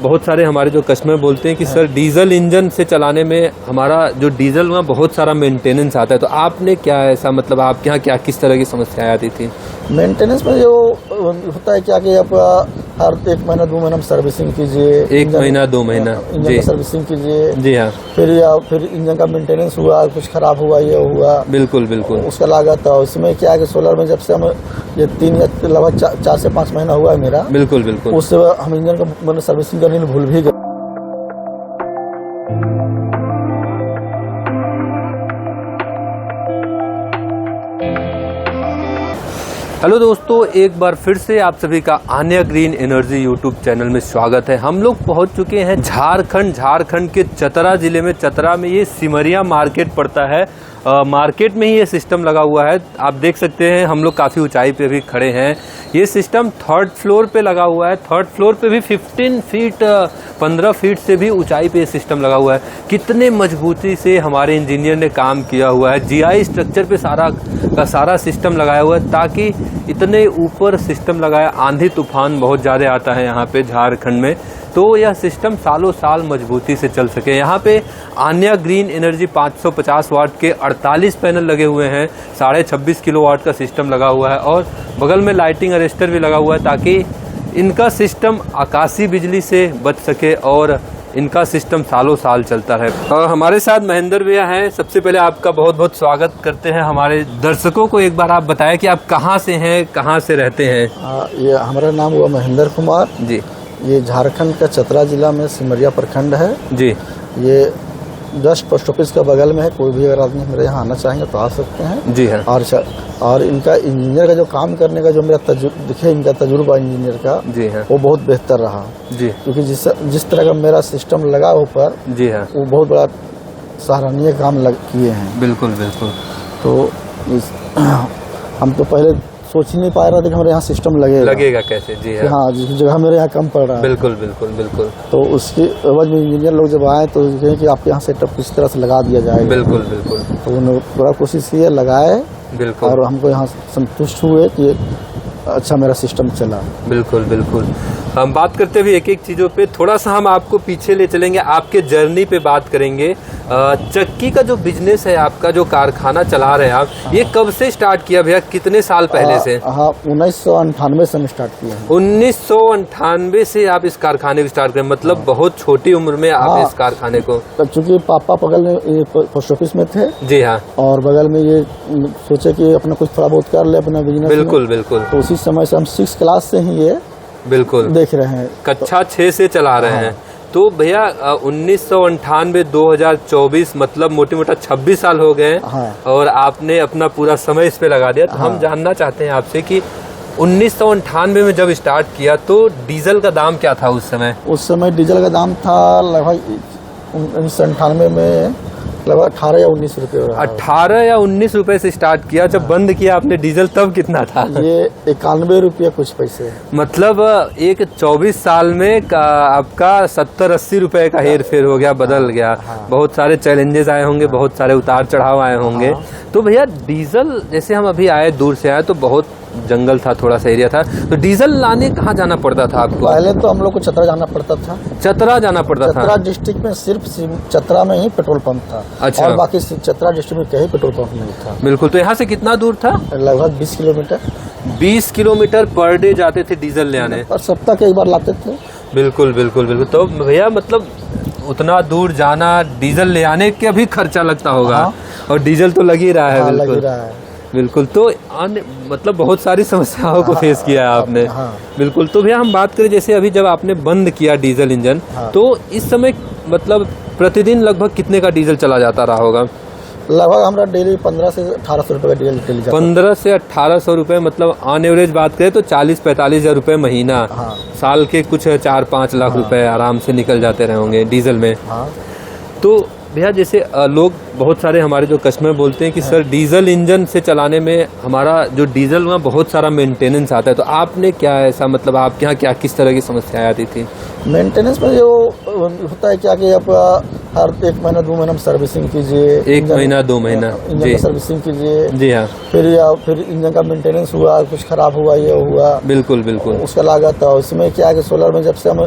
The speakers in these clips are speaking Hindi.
बहुत सारे हमारे जो कस्टमर बोलते हैं कि सर डीजल इंजन से चलाने में हमारा जो डीजल में बहुत सारा मेंटेनेंस आता है, तो आपने क्या ऐसा मतलब आपके यहाँ क्या किस तरह की समस्याएं आती थी? मेंटेनेंस में जो होता है क्या कि आप हर 1 महीना 2 महीना में सर्विसिंग कीजिए, 1 महीना 2 महीना इंजन का सर्विसिंग कीजिए। जी हाँ। फिर इंजन का मेंटेनेंस हुआ, कुछ खराब हुआ, ये हुआ, बिल्कुल बिल्कुल उसका लागत है। उसमें क्या है कि सोलर में जब से हम ये 3 या लगभग 4 से 5 महीना हुआ है मेरा, बिल्कुल बिल्कुल, उससे हम इंजन का मैंने सर्विसिंग करने भूल भी गए। हेलो दोस्तों, एक बार फिर से आप सभी का Aanya green energy YouTube channel में स्वागत है। हम लोग पहुंच चुके हैं झारखंड के चतरा जिले में। चतरा में ये सिमरिया मार्केट पड़ता है। मार्केट में ही ये सिस्टम लगा हुआ है। आप देख सकते हैं हम लोग काफ़ी ऊंचाई पे भी खड़े हैं। ये सिस्टम 3rd फ्लोर पे लगा हुआ है। 3rd फ्लोर पे भी 15 फीट से भी ऊंचाई पे ये सिस्टम लगा हुआ है। कितने मजबूती से हमारे इंजीनियर ने काम किया हुआ है। जीआई स्ट्रक्चर पे सारा सिस्टम लगाया हुआ है, ताकि इतने ऊपर सिस्टम लगाया। आंधी तूफान बहुत ज़्यादा आता है यहाँ पे झारखंड में, तो यह सिस्टम सालों साल मजबूती से चल सके। यहाँ पे आन्या ग्रीन एनर्जी 550 वाट के 48 पैनल लगे हुए हैं। 26.5 किलोवाट का सिस्टम लगा हुआ है और बगल में लाइटिंग अरेस्टर भी लगा हुआ है, ताकि इनका सिस्टम आकाशीय बिजली से बच सके और इनका सिस्टम सालों साल चलता है। और हमारे साथ महेंद्र भैया हैं। सबसे पहले आपका बहुत बहुत स्वागत करते हैं। हमारे दर्शकों को एक बार आप बताएं कि आप कहाँ से हैं, कहाँ से रहते हैं? ये हमारा नाम हुआ महेंद्र कुमार जी। ये झारखंड का चतरा जिला में सिमरिया प्रखंड है जी। ये जस्ट पोस्ट ऑफिस के बगल में है। कोई भी अगर आदमी मेरे यहाँ आना चाहेंगे तो आ सकते हैं जी हाँ। और इनका इंजीनियर का जो काम करने का जो मेरा दिखे, इनका तजुर्बा इंजीनियर का जी हाँ, वो बहुत बेहतर रहा जी। क्योंकि जिस तरह का मेरा सिस्टम लगा ऊपर जी हाँ, वो बहुत बड़ा सराहनीय काम किए हैं। बिल्कुल बिल्कुल। तो हम तो पहले सोच ही नहीं पा रहा था कि हमारे यहाँ सिस्टम लगेगा कैसे जी हाँ, जिस जगह मेरे यहाँ कम पड़ रहा है। बिल्कुल बिल्कुल बिल्कुल। तो उसकी एवज में इंजीनियर लोग जब आए तो कहें कि आपके यहाँ सेटअप किस तरह से लगा दिया जाएगा। बिल्कुल बिल्कुल। तो उन्होंने पूरा कोशिश की, लगाए बिल्कुल, और हमको यहाँ संतुष्ट हुए कि अच्छा मेरा सिस्टम चला। बिल्कुल बिल्कुल। हम बात करते हुए एक एक चीज़ों पे थोड़ा सा हम आपको पीछे ले चलेंगे, आपके जर्नी पे बात करेंगे। चक्की का जो बिजनेस है आपका, जो कारखाना चला रहे हैं आप, ये कब से स्टार्ट किया भैया, कितने साल पहले से? हाँ, 1998 से हम स्टार्ट किया। 1998 से आप इस कारखाने को स्टार्ट करें, मतलब बहुत छोटी उम्र में आप इस कारखाने को। चूँकि पापा बगल में पोस्ट ऑफिस में थे जी हाँ, और बगल में ये सोचे कि अपना कुछ थोड़ा बहुत कर ले अपना बिजनेस। बिल्कुल बिल्कुल। तो उसी समय से हम 6 क्लास से ही ये बिल्कुल देख रहे हैं, कक्षा 6 से चला रहे हैं। तो भैया 1998 2024 मतलब मोटी मोटा 26 साल हो गए और आपने अपना पूरा समय इस पे लगा दिया। तो हम जानना चाहते हैं आपसे कि 1998 में जब स्टार्ट किया तो डीजल का दाम क्या था उस समय? उस समय डीजल का दाम था लगभग 1998 में लगभग 18 या 19 रुपये। 18 या 19 रुपए से स्टार्ट किया। जब बंद किया आपने डीजल तब कितना था? ये 91 रुपये कुछ पैसे। मतलब एक 24 साल में आपका 70-80 रुपए का हेर फेर हो गया, बदल गया। बहुत सारे चैलेंजेस आए होंगे, बहुत सारे उतार चढ़ाव आए होंगे। तो भैया डीजल, जैसे हम अभी आए दूर से आए तो बहुत जंगल था, थोड़ा सा एरिया था, तो डीजल लाने कहाँ जाना पड़ता था आपको? पहले तो हम लोग को चतरा जाना पड़ता था। चतरा जाना पड़ता था? चतरा डिस्ट्रिक्ट में सिर्फ चतरा में ही पेट्रोल पंप था। अच्छा। और बाकी चतरा डिस्ट्रिक्ट में कहीं पेट्रोल पंप नहीं था। बिल्कुल। तो यहाँ से कितना दूर था? लगभग 20 किलोमीटर। 20 किलोमीटर पर डे जाते थे डीजल ले आने? और सप्ताह के एक बार लाते थे। बिल्कुल बिल्कुल बिल्कुल। तो भैया मतलब उतना दूर जाना, डीजल ले आने के भी खर्चा लगता होगा और डीजल तो लग ही रहा है। बिल्कुल बिल्कुल। तो मतलब बहुत सारी समस्याओं को फेस किया है आपने। बिल्कुल। तो भैया हम बात करें, जैसे अभी जब आपने बंद किया डीजल इंजन, तो इस समय मतलब प्रतिदिन लगभग कितने का डीजल चला जाता रहा होगा? लगभग हमारा डेली 15 से 1800 रुपये का डीजल डेली जाता। 15 से 1800 रुपये, मतलब ऑन एवरेज बात करें तो 40-45 हजार रुपये महीना। साल के कुछ 4-5 लाख रुपए आराम से निकल जाते रहे होंगे डीजल में। तो भैया जैसे लोग बहुत सारे हमारे जो कस्टमर बोलते हैं कि सर डीजल इंजन से चलाने में हमारा जो डीजल में बहुत सारा मेंटेनेंस आता है, तो आपने क्या ऐसा मतलब आपके यहाँ क्या किस तरह की समस्याएं आती थी? मेंटेनेंस में जो होता है क्या कि आप हर 1 महीना 2 महीना सर्विसिंग कीजिए, 1 महीना 2 महीना इंजन की सर्विसिंग कीजिए। जी हाँ। फिर इंजन का मेंटेनेंस हुआ, कुछ खराब हुआ, ये हुआ, बिल्कुल बिल्कुल उसका लागत है। उसमें क्या है कि सोलर में जब से हम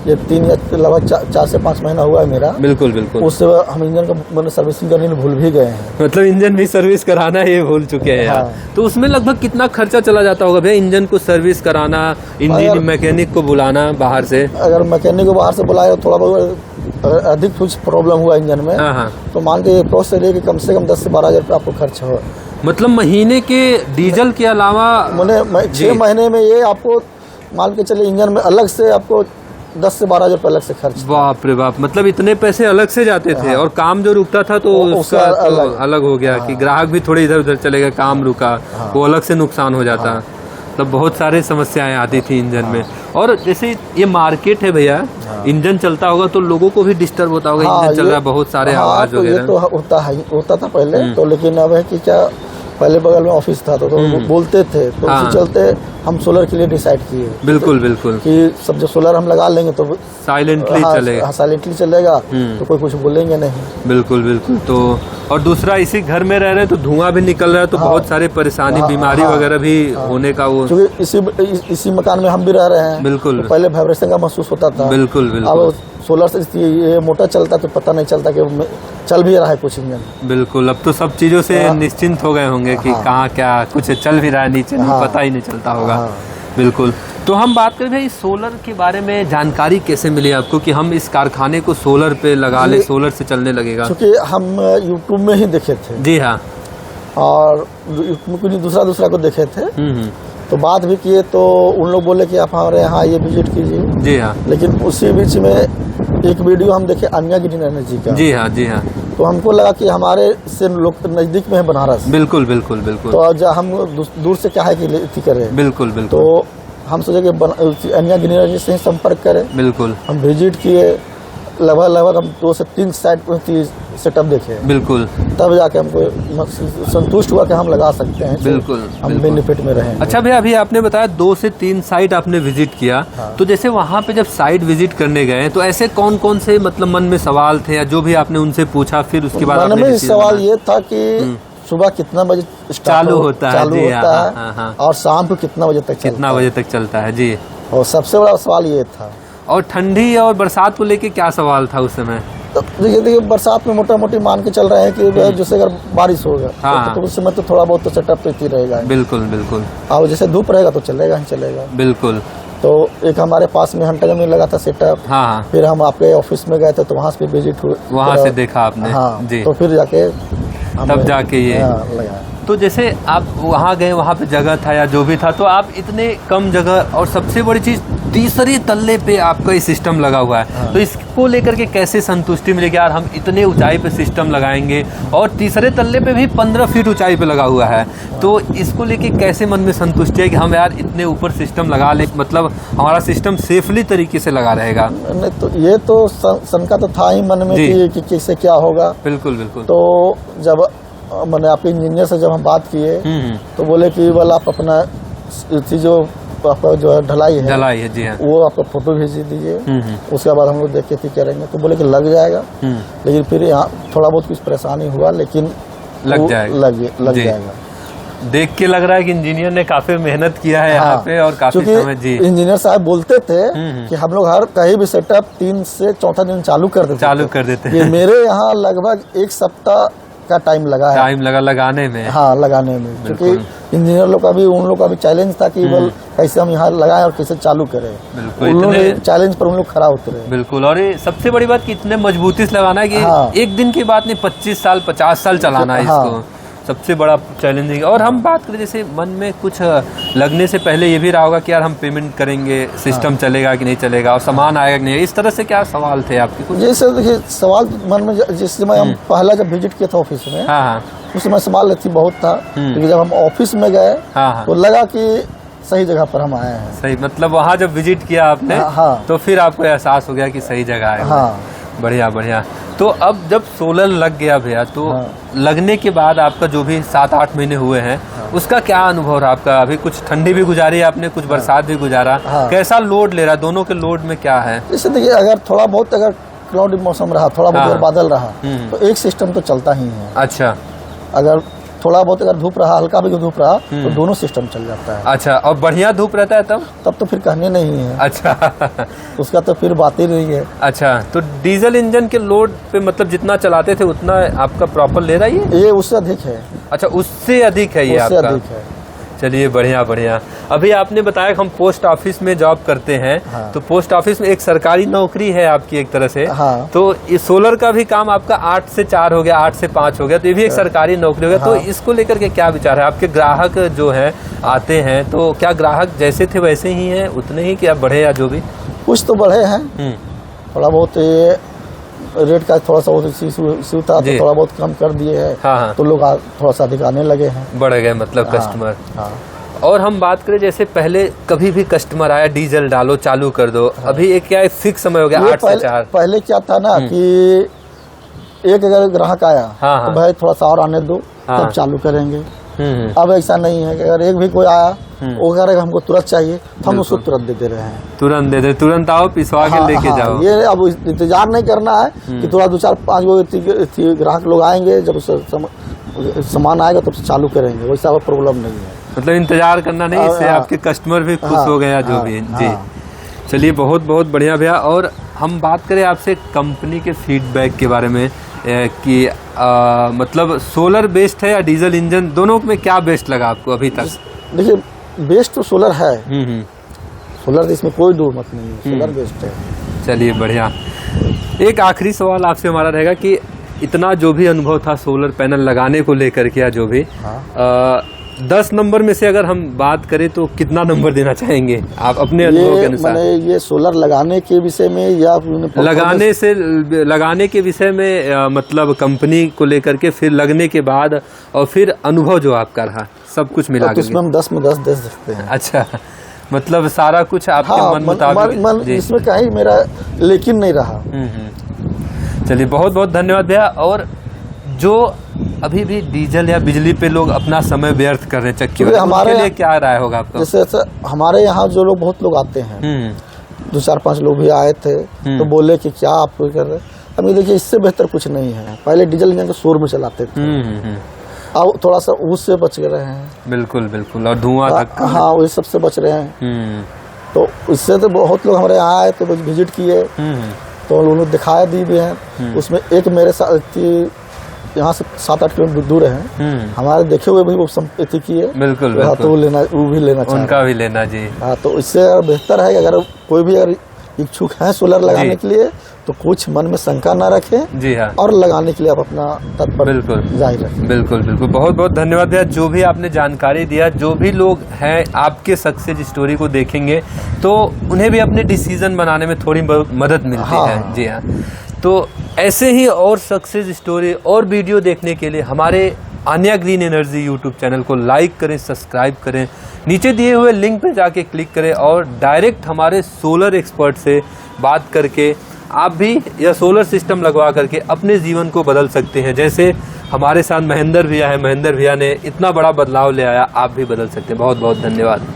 ये 3 या लगभग 4 से 5 महीना हुआ है मेरा, बिल्कुल बिल्कुल, उससे हम इंजन का मतलब सर्विसिंग करने भूल भी गए हैं। मतलब इंजन भी सर्विस कराना ये भूल चुके हैं। हाँ। तो उसमें लगभग कितना खर्चा चला जाता होगा भैया इंजन को सर्विस कराना, इंजन मैकेनिक को बुलाना बाहर से? अगर मैकेनिक को बाहर से बुलाए थोड़ा बहुत अधिक कुछ प्रॉब्लम हुआ इंजन में, तो मान के प्रोसेस से लेके कम से कम 10 से 12 हज़ार रुपये आपको खर्च हो। मतलब महीने के डीजल के अलावा मैंने 6 महीने में ये आपको मान के चले इंजन में अलग से आपको 10 से 12 हज़ार रुपये अलग से खर्च। बाप रे बाप, मतलब इतने पैसे अलग से जाते थे। और काम जो रुकता था तो उसका अलग हो गया कि ग्राहक भी थोड़े इधर उधर चले गए, काम रुका, वो अलग से नुकसान हो जाता। मतलब बहुत सारे समस्याएं आती थी इंजन में। और जैसे ये मार्केट है भैया, इंजन चलता होगा तो लोगों को भी डिस्टर्ब होता होगा, इंजन चल रहा है, बहुत सारे आवाज वगैरह। ये तो होता था पहले तो, लेकिन अब है कि क्या पहले बगल में ऑफिस था तो बोलते थे, तो उसी चलते हम सोलर के लिए डिसाइड किए। बिल्कुल बिल्कुल कि सब जो सोलर हम लगा लेंगे तो साइलेंटली चलेगा। साइलेंटली चलेगा तो कोई कुछ बोलेंगे नहीं। बिल्कुल बिल्कुल। तो और दूसरा इसी घर में रह रहे हैं तो धुआं भी निकल रहा है, तो बहुत सारे परेशानी बीमारी वगैरह भी होने का वो, क्योंकि इसी मकान में हम भी रह रहे हैं। बिल्कुल। तो पहले वाइब्रेशन का महसूस होता था। बिल्कुल बिल्कुल। अब सोलर से ये मोटर चलता तो पता नहीं चलता कि चल भी रहा है कुछ इंजन। बिल्कुल। अब तो सब चीजों से निश्चिंत हो गए होंगे कि कहाँ क्या कुछ चल भी रहा है, नीचे पता ही नहीं चलता होगा। बिल्कुल। तो हम बात करें भाई सोलर के बारे में, जानकारी कैसे मिली आपको कि हम इस कारखाने को सोलर पे लगा ले, सोलर से चलने लगेगा? क्योंकि हम यूट्यूब में ही देखे थे। जी हाँ। और कुछ दूसरा को देखे थे, तो बात भी किए तो उन लोग बोले कि आप हमारे यहाँ ये विजिट कीजिए। जी हाँ। लेकिन उसी बीच में एक वीडियो हम देखे अन्या ग्रीन एनर्जी का। जी हाँ जी हाँ। तो हमको लगा कि हमारे से लोग नजदीक में है बनारस। बिल्कुल बिल्कुल बिल्कुल। तो हम दूर से क्या है कि करें। बिल्कुल बिल्कुल। तो हम सोचे कि अन्या ग्रीन एनर्जी से ही संपर्क करें। बिल्कुल। हम विजिट किए, लगभग हम 2 से 3 साइट सेटअप देखे। बिल्कुल। तब जाके हमको संतुष्ट हुआ कि हम लगा सकते हैं। बिल्कुल। हम बेनिफिट में रहें। अच्छा भैया, अभी आपने बताया 2 से 3 साइट आपने विजिट किया। तो जैसे वहाँ पे जब साइट विजिट करने गए तो ऐसे कौन कौन से मतलब मन में सवाल थे या जो भी आपने उनसे पूछा, फिर उसके बाद मन में सवाल ये था कि सुबह कितना बजे चालू होता है और शाम को कितना बजे तक चलता है? जी। और सबसे बड़ा सवाल ये था। और ठंडी और बरसात को लेके क्या सवाल था उस समय? तो देखिए बरसात में मोटा मोटी मान के चल रहे हैं कि जैसे अगर बारिश होगा तो उस समय तो थोड़ा बहुत तो सेटअप पे ही रहेगा। बिल्कुल बिल्कुल। और जैसे धूप रहेगा तो चलेगा ही चलेगा। बिल्कुल। तो एक हमारे पास में घंटा में लगा था सेटअप। हाँ। फिर हम आपके ऑफिस में गए थे तो वहाँ से विजिट हुए, वहाँ से देखा आपने? हाँ जी। तो फिर जाके तब जाके ये लगा। तो जैसे आप वहाँ गए, वहाँ पे जगह था या जो भी था, तो आप इतने कम जगह और सबसे बड़ी चीज तीसरे तल्ले पे आपका ये सिस्टम लगा हुआ है। हाँ। तो इसको लेकर के कैसे संतुष्टि मिलेगी यार, हम इतने ऊंचाई पे सिस्टम लगाएंगे और तीसरे तल्ले पे भी 15 फीट ऊंचाई पे लगा हुआ है। तो इसको लेके कैसे मन में संतुष्टि है कि हम यार इतने ऊपर सिस्टम लगा ले, मतलब हमारा सिस्टम सेफली तरीके से लगा रहेगा? नहीं तो ये तो शंका तो था ही मन में कि कैसे क्या होगा। बिल्कुल बिल्कुल। तो जब मैंने आपके इंजीनियर से जब हम बात किए तो बोले कि बोला आप अपना जो आपका जो है ढलाई है जी हाँ, वो आपका फोटो भेज दीजिए, उसके बाद हम लोग देख के करेंगे। तो बोले कि लग जाएगा, लेकिन फिर यहाँ थोड़ा बहुत कुछ परेशानी हुआ, लेकिन लग जाएगा। देख के लग रहा है कि इंजीनियर ने काफी मेहनत किया है यहाँ पे और काफी समय। जी। इंजीनियर साहब बोलते थे कि हम लोग हर कहीं भी सेटअप 3 से 4 दिन चालू कर देते हैं। मेरे यहाँ लगभग 1 सप्ताह का टाइम लगा लगाने में। हाँ, लगाने में, क्योंकि इंजीनियर लोग का भी उन लोग का भी चैलेंज था कि कैसे हम यहाँ लगाएं और कैसे चालू करें। उन लोगों ने चैलेंज पर उन लोग खड़ा उतरे। बिल्कुल। और ये सबसे बड़ी बात कि इतने मजबूती से लगाना है कि एक दिन की बात नहीं, 25 साल 50 साल चलाना है इसको, सबसे बड़ा चैलेंजिंग। और हम बात करें जैसे मन में कुछ लगने से पहले ये भी रहा होगा कि यार हम पेमेंट करेंगे, सिस्टम चलेगा कि नहीं चलेगा और सामान आएगा कि नहीं, इस तरह से क्या सवाल थे आपके कुछ? जैसे देखिए सवाल मन में जिस समय हम पहला जब विजिट किया था ऑफिस में, उस समय सवाल बहुत था, क्योंकि जब हम ऑफिस में गए तो लगा कि सही जगह पर हम आए हैं। सही, मतलब वहाँ जब विजिट किया आपने तो फिर आपको एहसास हो गया कि सही जगह है। बढ़िया बढ़िया। तो अब जब सोलर लग गया भैया, तो लगने के बाद आपका जो भी 7-8 महीने हुए हैं, उसका क्या अनुभव रहा आपका? अभी कुछ ठंडी भी गुजारी है आपने, कुछ बरसात भी गुजारा, कैसा लोड ले रहा है? दोनों के लोड में क्या है? जैसे देखिए, अगर थोड़ा बहुत अगर क्लाउडी मौसम रहा, थोड़ा बहुत अगर बादल रहा, तो एक सिस्टम तो चलता ही है। अच्छा। अगर थोड़ा बहुत अगर धूप रहा, हल्का भी धूप रहा, तो दोनों सिस्टम चल जाता है। अच्छा, और बढ़िया धूप रहता है तब तो फिर कहने नहीं है। अच्छा। उसका तो फिर बात ही नहीं है। अच्छा, तो डीजल इंजन के लोड पे मतलब जितना चलाते थे उतना आपका प्रॉपर ले रहा है ये उससे अधिक है। अच्छा, उससे अधिक है ये आपका? उससे अधिक है। चलिए बढ़िया बढ़िया। अभी आपने बताया कि हम पोस्ट ऑफिस में जॉब करते हैं, तो पोस्ट ऑफिस में एक सरकारी नौकरी है आपकी एक तरह से। तो ये सोलर का भी काम आपका 8 से 4 हो गया, 8 से 5 हो गया, तो ये भी एक सरकारी नौकरी हो गया। तो इसको लेकर के क्या विचार है आपके? ग्राहक जो है आते हैं, तो क्या ग्राहक जैसे थे वैसे ही हैं, उतने ही कि आप बढ़े या जो भी? कुछ तो बढ़े हैं, थोड़ा बहुत रेट का थोड़ा सा इश्यू था, तो थोड़ा बहुत कम कर दिए हैं। तो लोग थोड़ा सा अधिक आने लगे हैं, बढ़ गए मतलब कस्टमर। और हम बात करें, जैसे पहले कभी भी कस्टमर आया डीजल डालो चालू कर दो, अभी एक क्या फिक्स समय हो गया 8 से 4? पहले क्या था ना कि एक अगर ग्राहक आया तो भाई थोड़ा सा और आने दो, तब चालू करेंगे। अब ऐसा नहीं है कि अगर एक भी कोई आया वो कह रहा है हमको तुरंत चाहिए, तो हम उसको तुरंत दे रहे हैं। तुरंत दे दे, तुरंत आओ पिसवा के लेके जाओ। ये अब इंतजार नहीं करना है कि थोड़ा 2-4-5 ग्राहक लोग आएंगे, जब सामान आएगा तब चालू करेंगे, वैसा प्रॉब्लम नहीं है। मतलब इंतजार करना नहीं, इससे आपके कस्टमर भी खुश हो गया जो भी। जी चलिए, बहुत बहुत बढ़िया भैया। और हम बात करें आपसे कंपनी के फीडबैक के बारे में कि मतलब सोलर बेस्ड है या डीजल इंजन, दोनों में क्या बेस्ट लगा आपको अभी तक? देखिए, बेस्ट तो सोलर है। सोलर, इसमें कोई दो मत नहीं है, सोलर बेस्ट है। चलिए बढ़िया। एक आखिरी सवाल आपसे हमारा रहेगा कि इतना जो भी अनुभव था सोलर पैनल लगाने को लेकर के, जो भी 10 नंबर में से अगर हम बात करें तो कितना नंबर देना चाहेंगे आप अपने अनुभव के अनुसार? ये सोलर लगाने के विषय में या लगाने के विषय में, मतलब कंपनी को लेकर के, फिर लगने के बाद, और फिर अनुभव जो आपका रहा, सब कुछ मिला तो इसमें हम 10 में 10 दे सकते हैं। अच्छा, मतलब सारा कुछ आपके मन मुताबिक? इसमें कहीं मेरा लेकिन नहीं रहा। चलिए, बहुत बहुत धन्यवाद भैया। और जो अभी भी डीजल या बिजली पे लोग अपना समय व्यर्थ कर रहे हैं चक्की वाले, उनके लिए क्या राय होगा आपका? जैसे हमारे यहाँ जो लोग, बहुत लोग आते हैं, 2-4-5 लोग भी आए थे, तो बोले कि क्या आप कर रहे हैं। अभी देखिए, इससे बेहतर कुछ नहीं है। पहले डीजल इंजन को शोर में चलाते थे, अब थोड़ा सा उससे बच रहे हैं। बिल्कुल बिल्कुल। और धुआं, हाँ, वही सबसे बच रहे हैं। तो इससे तो बहुत लोग हमारे यहाँ आए, तो विजिट किए, तो उन्होंने दिखाया दी भी है। उसमें एक मेरे साथ यहाँ से 7-8 किलोमीटर दूर है, हमारे देखे हुए भी वो संपत्ति की है। बिल्कुल, तो वो भी लेना चाहिए, उनका भी लेना जी। हाँ, तो इससे बेहतर है कि अगर कोई भी अगर इच्छुक है सोलर लगाने के लिए, तो कुछ मन में शंका ना रखें जी। हाँ, और लगाने के लिए आप अपना तत्पर जाहिर रखें। बिल्कुल बिल्कुल। बहुत बहुत धन्यवाद भैया, जो भी आपने जानकारी दिया। जो भी लोग हैं आपके सक्सेस स्टोरी को देखेंगे तो उन्हें भी अपने डिसीजन बनाने में थोड़ी मदद मिलती है। जी हाँ, तो ऐसे ही और सक्सेस स्टोरी और वीडियो देखने के लिए हमारे Aanya green energy YouTube channel को लाइक करें, सब्सक्राइब करें, नीचे दिए हुए लिंक पर जाके क्लिक करें और डायरेक्ट हमारे सोलर एक्सपर्ट से बात करके आप भी यह सोलर सिस्टम लगवा करके अपने जीवन को बदल सकते हैं। जैसे हमारे साथ महेंद्र भैया है, महेंद्र भैया ने इतना बड़ा बदलाव ले आया, आप भी बदल सकते हैं। बहुत बहुत धन्यवाद।